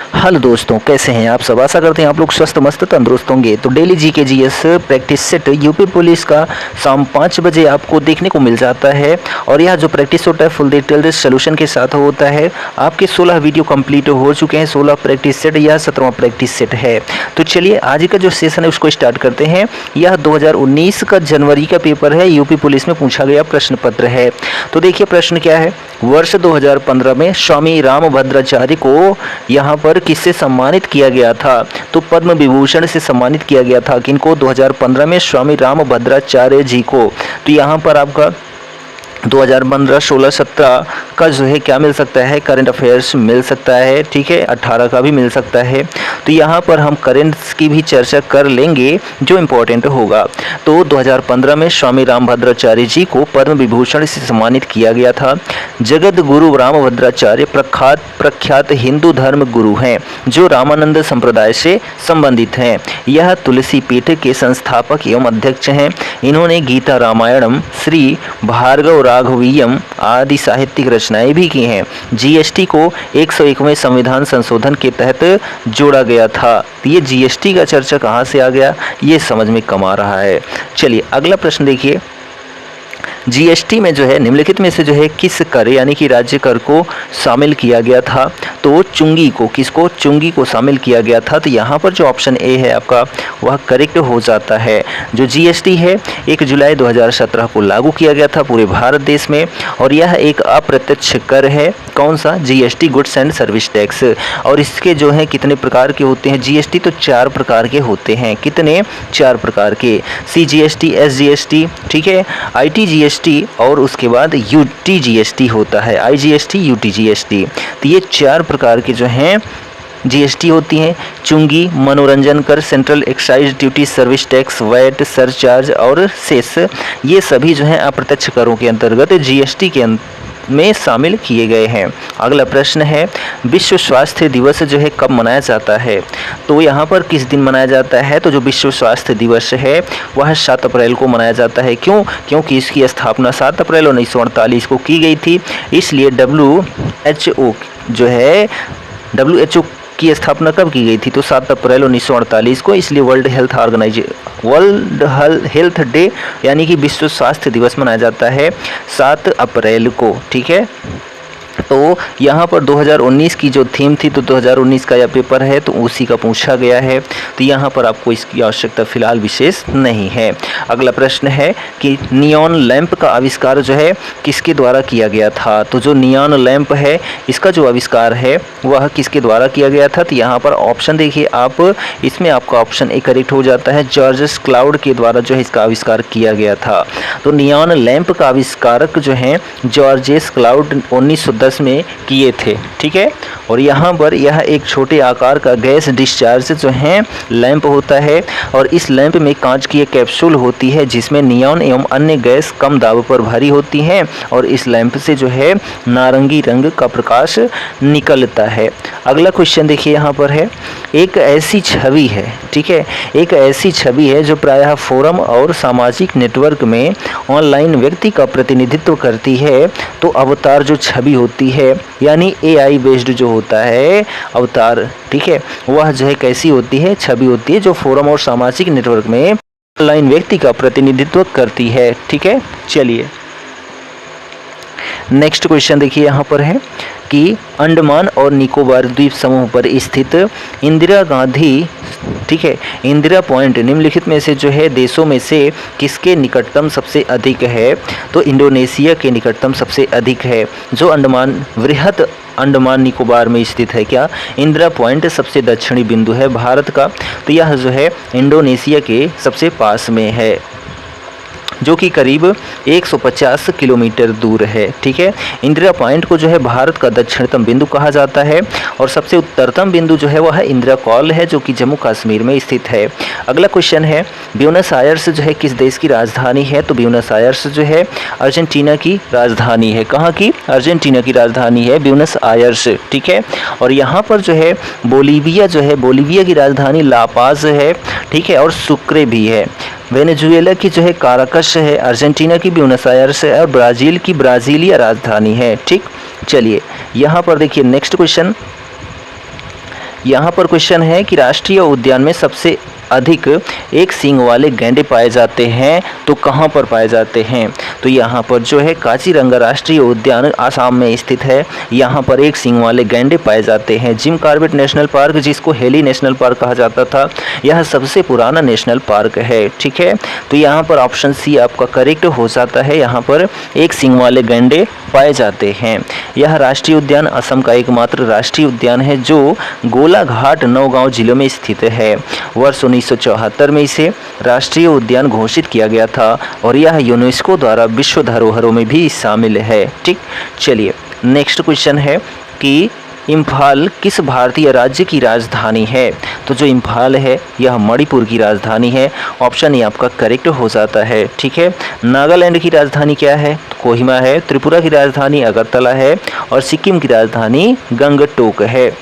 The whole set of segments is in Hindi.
हेलो दोस्तों, कैसे हैं आप सब। आशा करते हैं आप लोग स्वस्थ मस्त तंदुरुस्त होंगे। तो daily GK GS practice set UP police का शाम 5 बजे आपको देखने को मिल जाता है। और यह जो प्रैक्टिस होता है फुल डिटेल्ड सोल्यूशन के साथ होता है। आपके 16 वीडियो कंप्लीट हो चुके हैं। 16 प्रैक्टिस सेट, यह 17वां प्रैक्टिस सेट है। तो चलिए आज का जो सेशन है उसको स्टार्ट करते हैं। यह 2019 का जनवरी का पेपर है, यूपी पुलिस में पूछा गया प्रश्न पत्र है। तो देखिए प्रश्न क्या है। वर्ष 2015 में स्वामी रामभद्राचार्य को यहाँ पर किससे सम्मानित किया गया था। तो पद्म विभूषण से सम्मानित किया गया था। किनको? 2015 में स्वामी रामभद्राचार्य जी को। तो यहाँ पर आपका 2015, 16, 17 का जो है क्या मिल सकता है, करंट अफेयर्स मिल सकता है। ठीक है, 18 का भी मिल सकता है। तो यहाँ पर हम करंट्स की भी चर्चा कर लेंगे जो इम्पोर्टेंट होगा। तो 2015 में स्वामी रामभद्राचार्य जी को पद्म विभूषण से सम्मानित किया गया था। जगत गुरु रामभद्राचार्य प्रख्यात हिंदू धर्म गुरु हैं जो रामानंद संप्रदाय से संबंधित हैं। यह तुलसी पीठ के संस्थापक एवं अध्यक्ष हैं। इन्होंने गीता रामायणम, श्री भार्गव राघवीयम आदि साहित्यिक रचनाएं भी की हैं। जीएसटी को 101वें संविधान संशोधन के तहत जोड़ा गया था। ये जीएसटी का चर्चा कहाँ से आ गया, ये समझ में कम आ रहा है। चलिए अगला प्रश्न देखिए। जीएसटी में जो है निम्नलिखित में से जो है किस कर यानी कि राज्य कर को शामिल किया गया था। तो चुंगी को, किसको? चुंगी को शामिल किया गया था। तो यहाँ पर जो ऑप्शन ए है आपका वह करेक्ट हो जाता है। जो जीएसटी है 1 जुलाई 2017 को लागू किया गया था पूरे भारत देश में। और यह एक अप्रत्यक्ष कर है। कौन सा? GST, goods and service tax. और इसके जो है कितने प्रकार के होते हैं जीएसटी? तो 4 प्रकार के होते हैं। कितने? 4 प्रकार के। सीजीएसटी, एसजीएसटी, ठीक है, आईटीजीएसटी और उसके बाद यूटीजीएसटी होता है। IGST, UTGST. तो ये 4 प्रकार के जो हैं जीएसटी होती हैं। चुंगी, मनोरंजन कर, central excise duty, service tax, VAT, surcharge और सेस, ये सभी जो हैं अप्रत्यक्ष करों के अंतर्गत जीएसटी के में शामिल किए गए हैं। अगला प्रश्न है विश्व स्वास्थ्य दिवस जो है कब मनाया जाता है। तो यहाँ पर किस दिन मनाया जाता है। तो जो विश्व स्वास्थ्य दिवस है वह 7 अप्रैल को मनाया जाता है। क्यों? क्योंकि इसकी स्थापना 7 अप्रैल 1948 को की गई थी। इसलिए WHO जो है WHO की स्थापना कब की गई थी। तो 7 अप्रैल 1948 को। इसलिए वर्ल्ड हेल्थ डे यानी कि विश्व स्वास्थ्य दिवस मनाया जाता है 7 अप्रैल को। ठीक है, तो यहाँ पर 2019 की जो थीम थी, तो 2019 का यह पेपर है तो उसी का पूछा गया है। तो यहाँ पर आपको इसकी आवश्यकता फिलहाल विशेष नहीं है। अगला प्रश्न है कि नियॉन लैंप का आविष्कार जो है किसके द्वारा किया गया था। तो जो नियॉन लैंप है इसका जो आविष्कार है वह किसके द्वारा किया गया था। तो यहाँ पर ऑप्शन देखिए आप, इसमें आपका ऑप्शन ए करेक्ट हो जाता है। जॉर्ज क्लाउड के द्वारा जो है इसका आविष्कार किया गया था। तो नियॉन लैंप का आविष्कारक जो है जॉर्ज क्लाउड 1910 में किए थे। ठीक है, और यहाँ पर यह एक छोटे आकार का गैस डिस्चार्ज जो है लैंप होता है। और इस लैंप में कांच की एक कैप्सूल होती है जिसमें नियॉन एवं अन्य गैस कम दाब पर भरी होती हैं। और इस लैंप से जो है नारंगी रंग का प्रकाश निकलता है। अगला क्वेश्चन देखिए यहाँ पर है एक ऐसी छवि है, ठीक है, एक ऐसी छवि है जो प्रायः फोरम और सामाजिक नेटवर्क में ऑनलाइन व्यक्ति का प्रतिनिधित्व करती है। तो अवतार जो छवि होती है यानी AI बेस्ड जो होता है अवतार, ठीक है, वह जो है कैसी होती है, छवि होती है जो फोरम और सामाजिक नेटवर्क में ऑनलाइन व्यक्ति का प्रतिनिधित्व करती है। ठीक है, चलिए नेक्स्ट क्वेश्चन देखिए यहाँ पर है कि अंडमान और निकोबार द्वीप समूह पर स्थित इंदिरा गांधी, ठीक है, इंदिरा पॉइंट निम्नलिखित में से जो है देशों में से किसके निकटतम सबसे अधिक है। तो इंडोनेशिया के निकटतम सबसे अधिक है। जो वृहद अंडमान निकोबार में स्थित है क्या, इंदिरा पॉइंट सबसे दक्षिणी बिंदु है भारत का। तो यह जो है इंडोनेशिया के सबसे पास में है जो कि करीब 150 किलोमीटर दूर है। ठीक है, इंदिरा पॉइंट को जो है भारत का दक्षिणतम बिंदु कहा जाता है। और सबसे उत्तरतम बिंदु जो है वह इंदिरा कॉल है जो कि जम्मू कश्मीर में स्थित है। अगला क्वेश्चन है ब्यूनस आयर्स जो है किस देश की राजधानी है। तो ब्यूनस आयर्स जो है अर्जेंटीना की राजधानी है। कहाँ की? अर्जेंटीना की राजधानी है ब्यूनस आयर्स। ठीक है, और यहाँ पर जो है बोलीविया जो है, बोलीविया की राजधानी लापाज है। ठीक है, और सुक्रे भी है। वेनेजुएला की जो है काराकस है, अर्जेंटीना की ब्यूनस आयर्स है और ब्राज़ील की ब्राज़ीलिया राजधानी है। ठीक, चलिए यहाँ पर देखिए नेक्स्ट क्वेश्चन यहाँ पर क्वेश्चन है कि राष्ट्रीय उद्यान में सबसे अधिक एक सींग वाले गैंडे पाए जाते हैं तो कहाँ पर पाए जाते हैं? तो यहाँ पर जो है काजीरंगा राष्ट्रीय उद्यान आसाम में स्थित है। यहाँ पर एक सींग वाले गैंडे पाए जाते हैं। जिम कॉर्बेट नेशनल पार्क, जिसको हेली नेशनल पार्क कहा जाता था, यह सबसे पुराना नेशनल पार्क है। ठीक है, तो यहाँ पर ऑप्शन सी आपका करेक्ट हो जाता है। यहाँ पर एक सींग वाले गैंडे पाए जाते हैं। यह राष्ट्रीय उद्यान असम का एकमात्र राष्ट्रीय उद्यान है जो गोलाघाट नौगांव जिले में स्थित है। वर्ष 1974 में इसे राष्ट्रीय उद्यान घोषित किया गया था और यह यूनेस्को द्वारा विश्व धरोहरों में भी शामिल है। ठीक, चलिए नेक्स्ट क्वेश्चन है कि इम्फाल किस भारतीय राज्य की राजधानी है? तो जो इम्फाल है यह मणिपुर की राजधानी है। ऑप्शन ए आपका करेक्ट हो जाता है। ठीक है, नागालैंड की राजधानी क्या है? तो कोहिमा है। त्रिपुरा की राजधानी अगरतला है और सिक्किम की राजधानी गंगटोक है।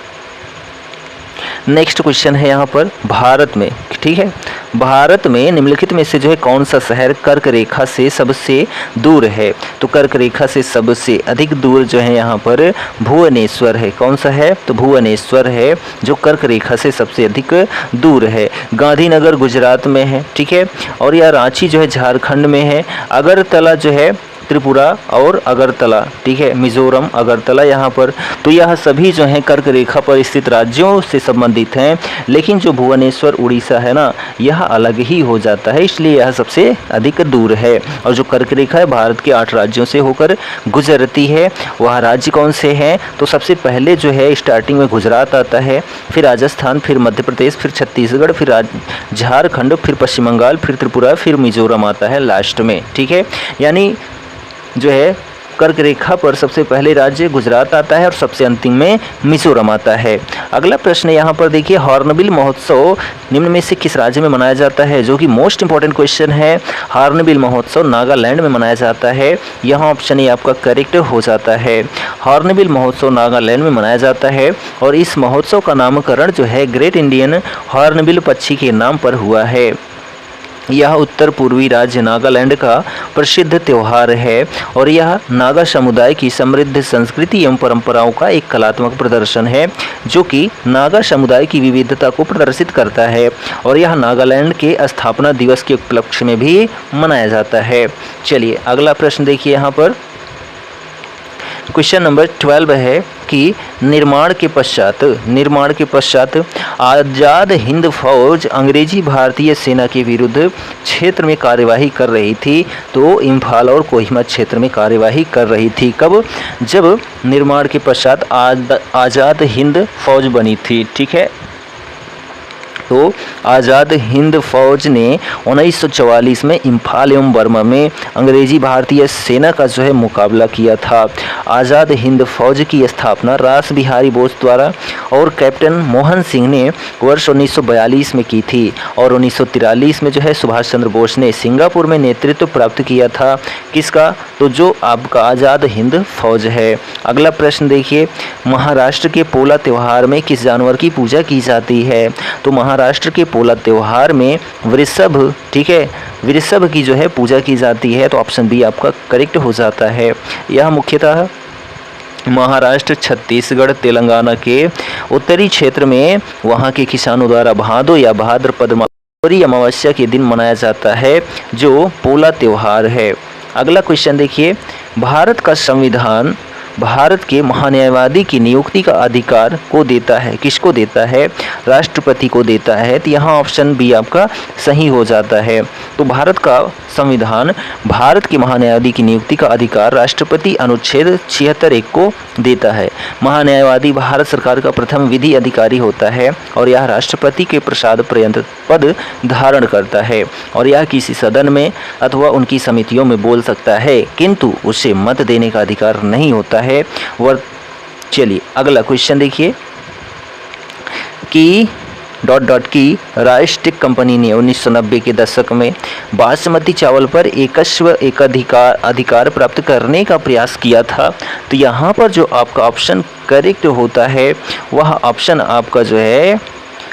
नेक्स्ट क्वेश्चन है यहाँ पर भारत में, ठीक है, भारत में निम्नलिखित में से जो है कौन सा शहर कर्क रेखा से सबसे दूर है? तो कर्क रेखा से सबसे अधिक दूर जो है यहाँ पर भुवनेश्वर है। कौन सा है? तो भुवनेश्वर है जो कर्क रेखा से सबसे अधिक दूर है। गांधीनगर गुजरात में है। ठीक है, और यह रांची जो है झारखंड में है। अगरतला जो है त्रिपुरा और अगरतला, ठीक है, मिजोरम अगरतला यहाँ पर, तो यह सभी जो हैं कर्क रेखा पर स्थित राज्यों से संबंधित हैं। लेकिन जो भुवनेश्वर उड़ीसा है ना, यह अलग ही हो जाता है, इसलिए यह सबसे अधिक दूर है। और जो कर्क रेखा है भारत के 8 राज्यों से होकर गुजरती है। वह राज्य कौन से हैं? तो सबसे पहले जो है स्टार्टिंग में गुजरात आता है, फिर राजस्थान, फिर मध्य प्रदेश, फिर छत्तीसगढ़, फिर झारखंड, फिर पश्चिम बंगाल, फिर त्रिपुरा, फिर मिजोरम आता है लास्ट में। ठीक है, यानी जो है कर्क रेखा पर सबसे पहले राज्य गुजरात आता है और सबसे अंतिम में मिजोरम आता है। अगला प्रश्न यहाँ पर देखिए, हॉर्नबिल महोत्सव निम्न में से किस राज्य में मनाया जाता है? जो कि मोस्ट इंपॉर्टेंट क्वेश्चन है। हॉर्नबिल महोत्सव नागालैंड में मनाया जाता है। यहाँ ऑप्शन ए आपका करेक्ट हो जाता है। हॉर्नबिल महोत्सव नागालैंड में मनाया जाता है और इस महोत्सव का नामकरण जो है ग्रेट इंडियन हॉर्नबिल पक्षी के नाम पर हुआ है। यह उत्तर पूर्वी राज्य नागालैंड का प्रसिद्ध त्यौहार है और यह नागा समुदाय की समृद्ध संस्कृति एवं परंपराओं का एक कलात्मक प्रदर्शन है जो कि नागा समुदाय की विविधता को प्रदर्शित करता है और यह नागालैंड के स्थापना दिवस के उपलक्ष्य में भी मनाया जाता है। चलिए अगला प्रश्न देखिए, यहाँ पर क्वेश्चन नंबर 12 है कि निर्माण के पश्चात आज़ाद हिंद फौज अंग्रेजी भारतीय सेना के विरुद्ध क्षेत्र में कार्यवाही कर रही थी। तो इम्फाल और कोहिमा क्षेत्र में कार्यवाही कर रही थी। कब? जब निर्माण के पश्चात आज़ाद हिंद फौज बनी थी। ठीक है, तो आज़ाद हिंद फौज ने 1944 में इम्फाल एवं बर्मा में अंग्रेजी भारतीय सेना का जो है मुकाबला किया था। आज़ाद हिंद फौज की स्थापना रास बिहारी बोस द्वारा और कैप्टन मोहन सिंह ने वर्ष 1942 में की थी और 1943 में जो है सुभाष चंद्र बोस ने सिंगापुर में नेतृत्व प्राप्त किया था। किसका? तो जो आपका आज़ाद हिंद फौज है। अगला प्रश्न देखिए, महाराष्ट्र के पोला त्यौहार में किस जानवर की पूजा की जाती है? तो महाराष्ट्र के पोला त्यौहार में वृषभ, ठीक है, वृषभ की जो है पूजा की जाती है। तो ऑप्शन बी आपका करेक्ट हो जाता है। यह मुख्यतः महाराष्ट्र, छत्तीसगढ़, तेलंगाना के उत्तरी क्षेत्र में वहाँ के किसानों द्वारा भादो या भाद्रपद अमावस्या के दिन मनाया जाता है जो पोला त्यौहार है। अगला क्वेश्चन देखिए, भारत का संविधान भारत के महान्यायवादी की नियुक्ति का अधिकार को देता है। किसको देता है? राष्ट्रपति को देता है। तो यहाँ ऑप्शन बी आपका सही हो जाता है। तो भारत का संविधान भारत के महान्यायवादी की नियुक्ति का अधिकार राष्ट्रपति अनुच्छेद 76(1) को देता है। महान्यायवादी भारत सरकार का प्रथम विधि अधिकारी होता है और यह राष्ट्रपति के प्रसाद पर्यंत पद धारण करता है और यह किसी सदन में अथवा उनकी समितियों में बोल सकता है, किंतु उसे मत देने का अधिकार नहीं होता है। चलिए अगला क्वेश्चन देखिए कि की राइस्टिक कंपनी ने 1990 के दशक में बासमती चावल पर अधिकार प्राप्त करने का प्रयास किया था। तो यहाँ पर जो आपका ऑप्शन करेक्ट होता है वह ऑप्शन आपका जो है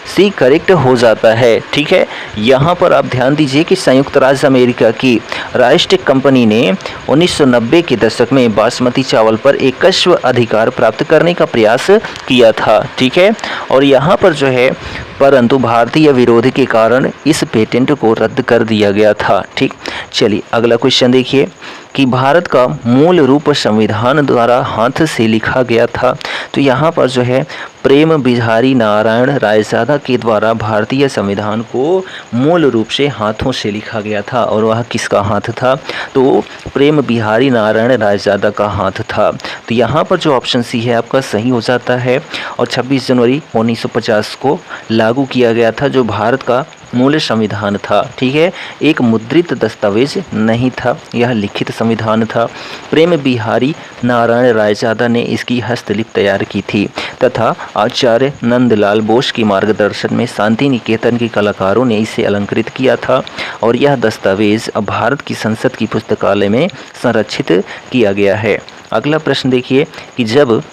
सी करेक्ट हो जाता है। ठीक है, यहाँ पर आप ध्यान दीजिए कि संयुक्त राज्य अमेरिका की राष्ट्रीय कंपनी ने 1990 के दशक में बासमती चावल पर एकस्व अधिकार प्राप्त करने का प्रयास किया था। ठीक है, और यहाँ पर जो है परंतु भारतीय विरोध के कारण इस पेटेंट को रद्द कर दिया गया था। ठीक, चलिए अगला क्वेश्चन देखिए कि भारत का मूल रूप संविधान द्वारा हाथ से लिखा गया था। तो यहाँ पर जो है प्रेम बिहारी नारायण रायजादा के द्वारा भारतीय संविधान को मूल रूप से हाथों से लिखा गया था। और वह किसका हाथ था? तो प्रेम बिहारी नारायण रायजादा का हाथ था। तो यहाँ पर जो ऑप्शन सी है आपका सही हो जाता है। और 26 जनवरी 1950 को लागू किया गया था, जो भारत का मूल संविधान था। ठीक है, एक मुद्रित दस्तावेज नहीं था, यह लिखित संविधान था। प्रेम बिहारी नारायण रायजादा ने इसकी हस्तलिपि तैयार की थी तथा आचार्य नंदलाल बोस के मार्गदर्शन में शांति निकेतन के कलाकारों ने इसे अलंकृत किया था। और यह दस्तावेज अब भारत की संसद की पुस्तकालय में संरक्षित किया गया है। अगला प्रश्न देखिए कि जब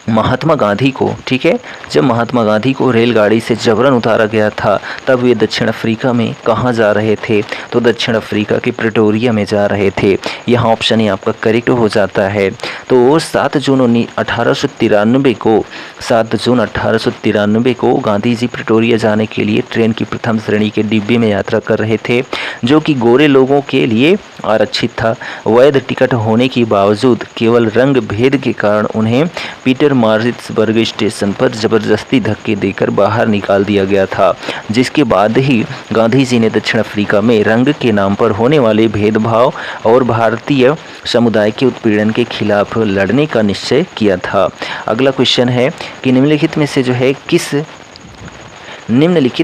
महात्मा गांधी को, ठीक है, जब महात्मा गांधी को रेलगाड़ी से जबरन उतारा गया था तब वे दक्षिण अफ्रीका में कहाँ जा रहे थे? तो दक्षिण अफ्रीका के प्रिटोरिया में जा रहे थे। यहाँ ऑप्शन ही आपका करेक्ट हो जाता है। तो 7 जून 1893 को गांधी जी प्रिटोरिया जाने के लिए ट्रेन की प्रथम श्रेणी के डिब्बे में यात्रा कर रहे थे, जो कि गोरे लोगों के लिए आरक्षित था। वैध टिकट होने के बावजूद केवल रंग भेद के कारण उन्हें पीटरमारिट्सबर्ग स्टेशन पर जबरदस्ती धक्के देकर बाहर निकाल दिया गया था, जिसके बाद ही गांधी जी ने दक्षिण अफ्रीका में रंग के नाम पर होने वाले भेदभाव और भारतीय समुदाय के उत्पीड़न के खिलाफ लड़ने का निश्चय किया था। अगला क्वेश्चन है कि निम्नलिखित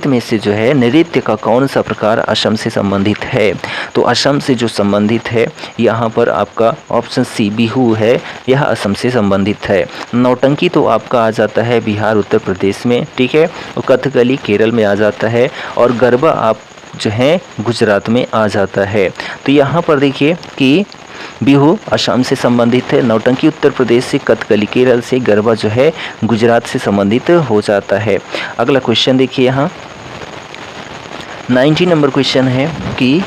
में से जो है नृत्य का कौन सा प्रकार असम से संबंधित है? तो असम से जो संबंधित है यहाँ पर आपका ऑप्शन सी बिहू है, यह असम से संबंधित है। नौटंकी तो आपका आ जाता है बिहार उत्तर प्रदेश में, ठीक है, और कथकली केरल में आ जाता है और गरबा आप जो है गुजरात में आ जाता है। तो यहाँ पर देखिए कि बिहू असम से संबंधित है, नौटंकी उत्तर प्रदेश से, कथकली केरल से, गरबा जो है गुजरात से संबंधित हो जाता है। अगला क्वेश्चन देखिए यहाँ 90 नंबर क्वेश्चन है कि ...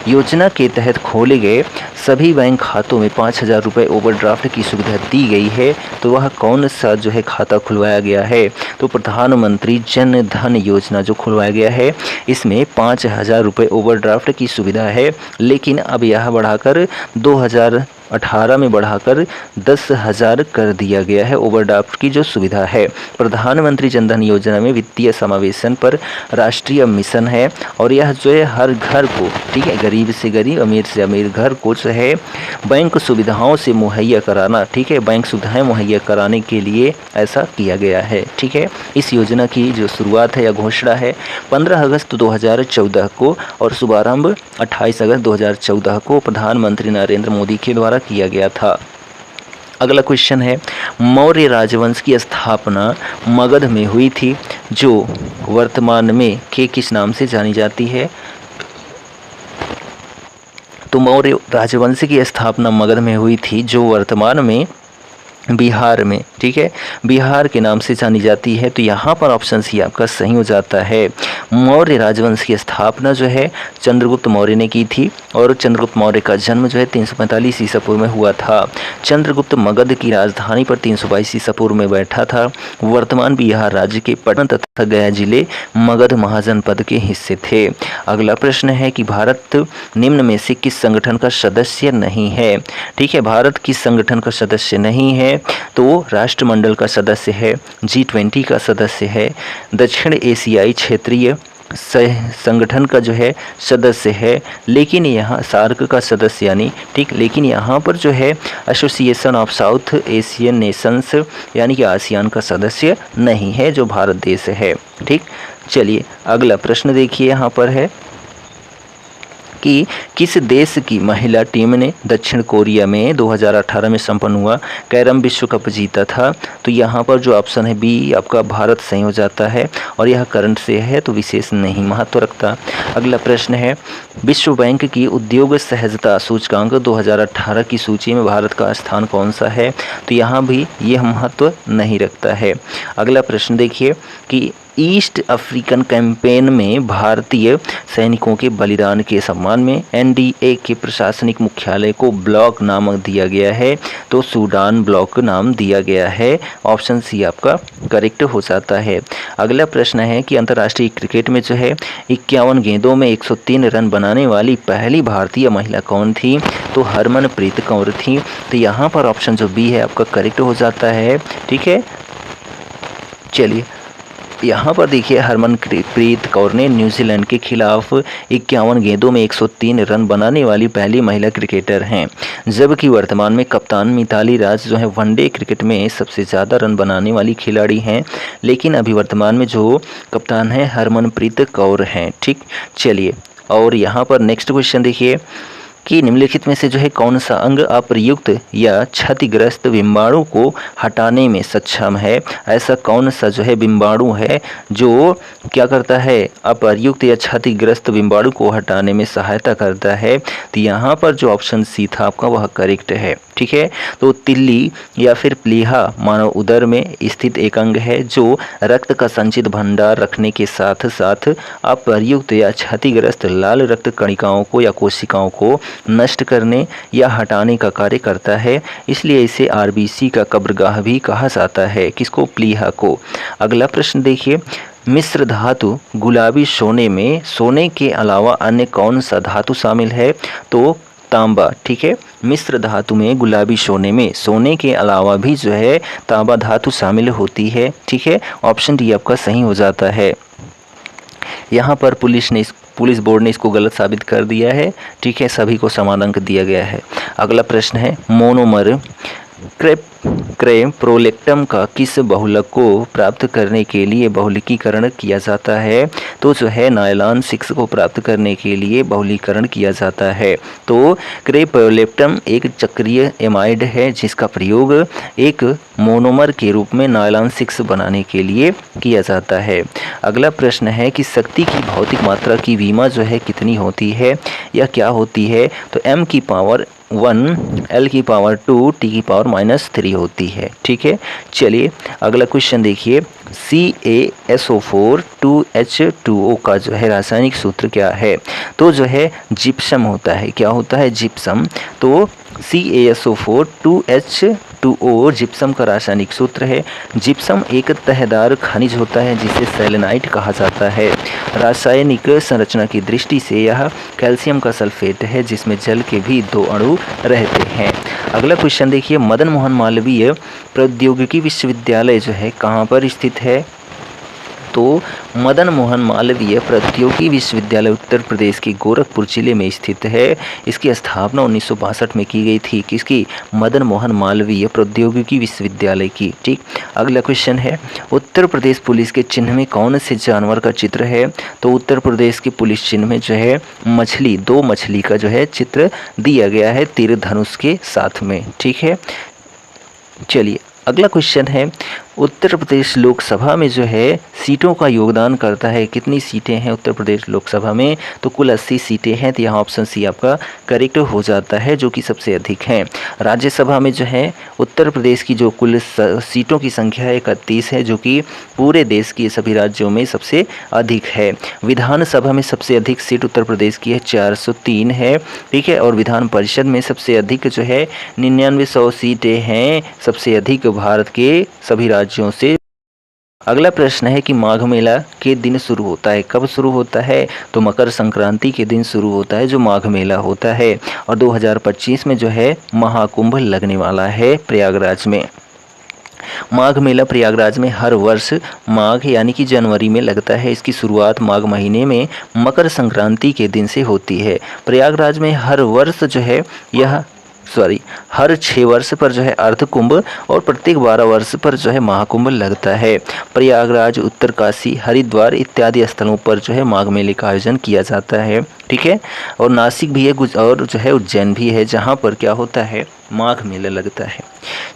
योजना के तहत खोले गए सभी बैंक खातों में 5,000 रुपये ओवरड्राफ्ट की सुविधा दी गई है, तो वह कौन सा जो है खाता खुलवाया गया है? तो प्रधानमंत्री जन धन योजना जो खुलवाया गया है इसमें 5,000 रुपये ओवरड्राफ्ट की सुविधा है, लेकिन अब यह बढ़ाकर 2018 में बढ़ाकर 10,000 कर दिया गया है ओवरड्राफ्ट की जो सुविधा है। प्रधानमंत्री जन धन योजना में वित्तीय समावेशन पर राष्ट्रीय मिशन है और यह जो है हर घर को, ठीक है, गरीब से गरीब अमीर से अमीर घर को जो है बैंक सुविधाओं से मुहैया कराना, ठीक है, बैंक सुविधाएं मुहैया कराने के लिए ऐसा किया गया है। ठीक है, इस योजना की जो शुरुआत है या घोषणा है 15 अगस्त 2014 को और शुभारंभ 28 अगस्त 2014 को प्रधानमंत्री नरेंद्र मोदी के द्वारा किया गया था। अगला क्वेश्चन है मौर्य राजवंश की स्थापना मगध में हुई थी, जो वर्तमान में किस नाम से जानी जाती है? तो मौर्य राजवंश की स्थापना मगध में हुई थी, जो वर्तमान में बिहार में, ठीक है, बिहार के नाम से जानी जाती है। तो यहाँ पर ऑप्शन सी आपका सही हो जाता है। मौर्य राजवंश की स्थापना जो है चंद्रगुप्त मौर्य ने की थी और चंद्रगुप्त मौर्य का जन्म जो है 345 ईसा पूर्व में हुआ था। चंद्रगुप्त मगध की राजधानी पर 322 ईसा पूर्व में बैठा था। वर्तमान बिहार राज्य के पटना तथा गया जिले मगध महाजनपद के हिस्से थे। अगला प्रश्न है कि भारत निम्न में से किस संगठन का सदस्य नहीं है? ठीक है, भारत किस संगठन का सदस्य नहीं है? तो राष्ट्रमंडल का सदस्य है, G20 का सदस्य है, दक्षिण एशियाई क्षेत्रीय संगठन का जो है सदस्य है, लेकिन यहाँ सार्क का सदस्य यानी, ठीक, लेकिन यहाँ पर जो है association of south Asian Nations यानी कि आसियान का सदस्य नहीं है, जो भारत देश है। ठीक, चलिए अगला प्रश्न देखिए यहाँ पर है कि किस देश की महिला टीम ने दक्षिण कोरिया में 2018 में संपन्न हुआ कैरम विश्व कप जीता था? तो यहाँ पर जो ऑप्शन है बी आपका भारत सही हो जाता है और यह करंट से है तो विशेष नहीं महत्व रखता। अगला प्रश्न है, विश्व बैंक की उद्योग सहजता सूचकांक 2018 की सूची में भारत का स्थान कौन सा है? तो यहाँ भी यह महत्व नहीं रखता है। अगला प्रश्न देखिए कि ईस्ट अफ्रीकन कैंपेन में भारतीय सैनिकों के बलिदान के सम्मान में एनडीए के प्रशासनिक मुख्यालय को ब्लॉक नाम दिया गया है, तो सूडान ब्लॉक नाम दिया गया है। ऑप्शन सी आपका करेक्ट हो जाता है। अगला प्रश्न है कि अंतर्राष्ट्रीय क्रिकेट में जो है 51 गेंदों में 103 रन बनाने वाली पहली भारतीय महिला कौन थी? तो हरमनप्रीत कौर थी। तो यहाँ पर ऑप्शन जो बी है आपका करेक्ट हो जाता है। ठीक है, चलिए यहाँ पर देखिए हरमनप्रीत कौर ने न्यूजीलैंड के खिलाफ 51 गेंदों में 103 रन बनाने वाली पहली महिला क्रिकेटर हैं, जबकि वर्तमान में कप्तान मिताली राज जो है वनडे क्रिकेट में सबसे ज़्यादा रन बनाने वाली खिलाड़ी हैं, लेकिन अभी वर्तमान में जो कप्तान है हरमनप्रीत कौर हैं। ठीक, चलिए और यहाँ पर नेक्स्ट क्वेश्चन देखिए कि निम्नलिखित में से जो है कौन सा अंग अप्रयुक्त या क्षतिग्रस्त बिम्बाणु को हटाने में सक्षम है? ऐसा कौन सा जो है बिम्बाणु है जो क्या करता है, अप्रयुक्त या क्षतिग्रस्त बिम्बाणु को हटाने में सहायता करता है? तो यहाँ पर जो ऑप्शन सी था आपका वह करेक्ट है। ठीक है, तो तिल्ली या फिर प्लीहा मानव उदर में स्थित एक अंग है जो रक्त का संचित भंडार रखने के साथ साथ अप्रयुक्त या क्षतिग्रस्त लाल रक्त कणिकाओं को या कोशिकाओं को नष्ट करने या हटाने का कार्य करता है, इसलिए इसे आरबीसी का कब्रगाह भी कहा जाता है। किसको? प्लीहा को। अगला प्रश्न देखिए, मिश्र धातु गुलाबी सोने में सोने के अलावा अन्य कौन सा धातु शामिल है? तो तांबा। ठीक है, मिश्र धातु में गुलाबी सोने में सोने के अलावा भी जो है तांबा धातु शामिल होती है। ठीक है, ऑप्शन डी आपका सही हो जाता है। यहाँ पर पुलिस बोर्ड ने इसको गलत साबित कर दिया है। ठीक है, सभी को समान अंक दिया गया है। अगला प्रश्न है, मोनोमर प्रोलेक्टम का किस बहुलक को प्राप्त करने के लिए बहुलकीकरण किया जाता है? तो जो है नायलॉन 6 को प्राप्त करने के लिए बहुलीकरण किया जाता है। तो प्रोलेक्टम एक चक्रीय एमाइड है जिसका प्रयोग एक मोनोमर के रूप में नायलॉन 6 बनाने के लिए किया जाता है। अगला प्रश्न है कि शक्ति की भौतिक मात्रा की विमा जो है कितनी होती है या क्या होती है? तो m की पावर 1, l की पावर 2, t की पावर -3 होती है। ठीक है, चलिए अगला क्वेश्चन देखिए, CaSO4 2H2O का जो है रासायनिक सूत्र क्या है? तो जो है जिप्सम होता है। क्या होता है? जिप्सम। तो CaSO4 2H2O जिप्सम का रासायनिक सूत्र है। जिप्सम एक तहदार खनिज होता है जिसे सेलेनाइट कहा जाता है। रासायनिक संरचना की दृष्टि से यह कैल्शियम का सल्फेट है जिसमें जल के भी 2 अणु रहते हैं। अगला क्वेश्चन देखिए, मदन मोहन मालवीय प्रौद्योगिकी विश्वविद्यालय जो है कहाँ पर स्थित है? तो मदन मोहन मालवीय प्रौद्योगिकी विश्वविद्यालय उत्तर प्रदेश के गोरखपुर जिले में स्थित है। इसकी स्थापना 1962 में की गई थी। किसकी? मदन मोहन मालवीय प्रौद्योगिकी विश्वविद्यालय की। ठीक, अगला क्वेश्चन है, उत्तर प्रदेश पुलिस के चिन्ह में कौन से जानवर का चित्र है? तो उत्तर प्रदेश के पुलिस चिन्ह में जो है मछली, 2 मछली का जो है चित्र दिया गया है तीर धनुष के साथ में। ठीक है, चलिए अगला क्वेश्चन है, उत्तर प्रदेश लोकसभा में जो है सीटों का योगदान करता है। कितनी सीटें हैं उत्तर प्रदेश लोकसभा में? तो कुल 80 सीटें हैं। तो यहाँ ऑप्शन सी आपका करेक्ट हो जाता है, जो कि सबसे अधिक हैं। राज्यसभा में जो है उत्तर प्रदेश की जो कुल सीटों की संख्या है 31 है, जो कि पूरे देश के सभी राज्यों में सबसे अधिक है। विधानसभा में सबसे अधिक सीट उत्तर प्रदेश की है, 403 है। ठीक है, और विधान परिषद में सबसे अधिक जो है 9900 सीटें हैं, सबसे अधिक भारत के सभी राज्यों से। अगला प्रश्न है कि माघ मेला के दिन शुरू होता है। कब शुरू होता है? तो मकर संक्रांति के दिन शुरू होता है जो माघ मेला होता है। और 2025 में जो है महाकुंभ लगने वाला है प्रयागराज में। माघ मेला प्रयागराज में हर वर्ष माघ यानी कि जनवरी में लगता है। इसकी शुरुआत माघ महीने में मकर संक्रांति के दिन से होती है। प्रयागराज में हर 6 वर्ष पर जो है अर्ध कुंभ और प्रत्येक 12 वर्ष पर जो है महाकुंभ लगता है। प्रयागराज, उत्तरकाशी, हरिद्वार इत्यादि स्थलों पर जो है माघ मेले का आयोजन किया जाता है। ठीक है। और नासिक भी है और जो है उज्जैन भी है, जहाँ पर क्या होता है, माघ मेला लगता है।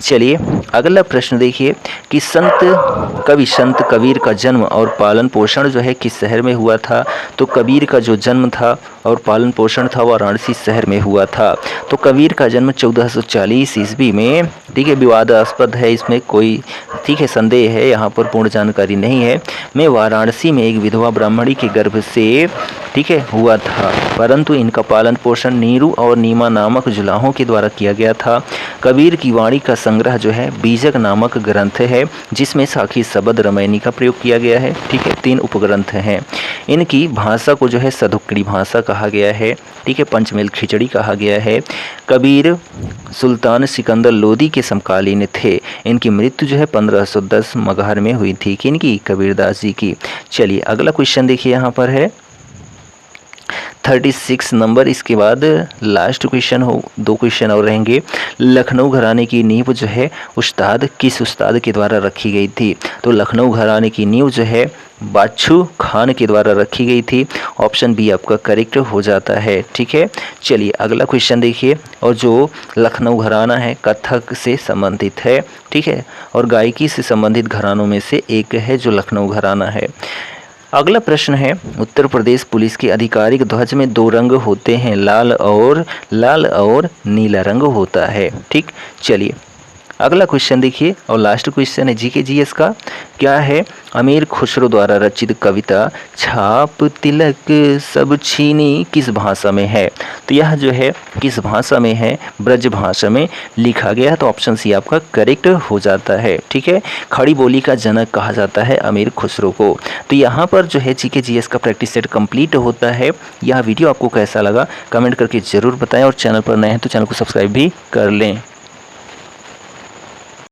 चलिए अगला प्रश्न देखिए कि संत कबीर का जन्म और पालन पोषण जो है किस शहर में हुआ था। तो कबीर का जो जन्म था और पालन पोषण था वाराणसी शहर में हुआ था। तो कबीर का जन्म 1440 ईस्वी में, ठीक है, विवादास्पद है, इसमें कोई ठीक है संदेह है, यहाँ पर पूर्ण जानकारी नहीं है, में वाराणसी में एक विधवा ब्राह्मणी के गर्भ से ठीक है हुआ था, परंतु इनका पालन पोषण नीरू और नीमा नामक जुलाहों के द्वारा किया गया था। कबीर की वाणी का संग्रह जो है बीजक नामक ग्रंथ है, जिसमें साखी शब्द रामायणी का प्रयोग किया गया है। ठीक है, 3 उपग्रंथ हैं। इनकी भाषा को जो है सधुक्कड़ी भाषा कहा गया है। ठीक है, पंचमेल खिचड़ी कहा गया है। कबीर सुल्तान सिकंदर लोदी के समकालीन थे। इनकी मृत्यु जो है 1510 मगहर में हुई थी। किनकी? कबीरदास जी की। चलिए अगला क्वेश्चन देखिए, यहाँ पर है 36 नंबर। इसके बाद लास्ट क्वेश्चन हो, 2 क्वेश्चन और रहेंगे। लखनऊ घराने की नींव जो है किस उस्ताद के द्वारा रखी गई थी। तो लखनऊ घराने की नींव जो है बादशाह खान के द्वारा रखी गई थी। ऑप्शन बी आपका करेक्ट हो जाता है। ठीक है, चलिए अगला क्वेश्चन देखिए। और जो लखनऊ घराना है कथक से संबंधित है। ठीक है, और गायकी से संबंधित घरानों में से एक है जो लखनऊ घराना है। अगला प्रश्न है, उत्तर प्रदेश पुलिस के आधिकारिक ध्वज में 2 रंग होते हैं, लाल और नीला रंग होता है। ठीक, चलिए अगला क्वेश्चन देखिए और लास्ट क्वेश्चन है जीके जीएस का। क्या है? अमीर खुसरो द्वारा रचित कविता छाप तिलक सब छीनी किस भाषा में है। तो यह जो है किस भाषा में है? ब्रज भाषा में लिखा गया है। तो ऑप्शन सी आपका करेक्ट हो जाता है। ठीक है, खड़ी बोली का जनक कहा जाता है अमीर खुसरो को। तो यहाँ पर जो है जीके जीएस का प्रैक्टिस सेट कंप्लीट होता है। यह वीडियो आपको कैसा लगा कमेंट करके ज़रूर बताएं, और चैनल पर नए हैं तो चैनल को सब्सक्राइब भी कर लें।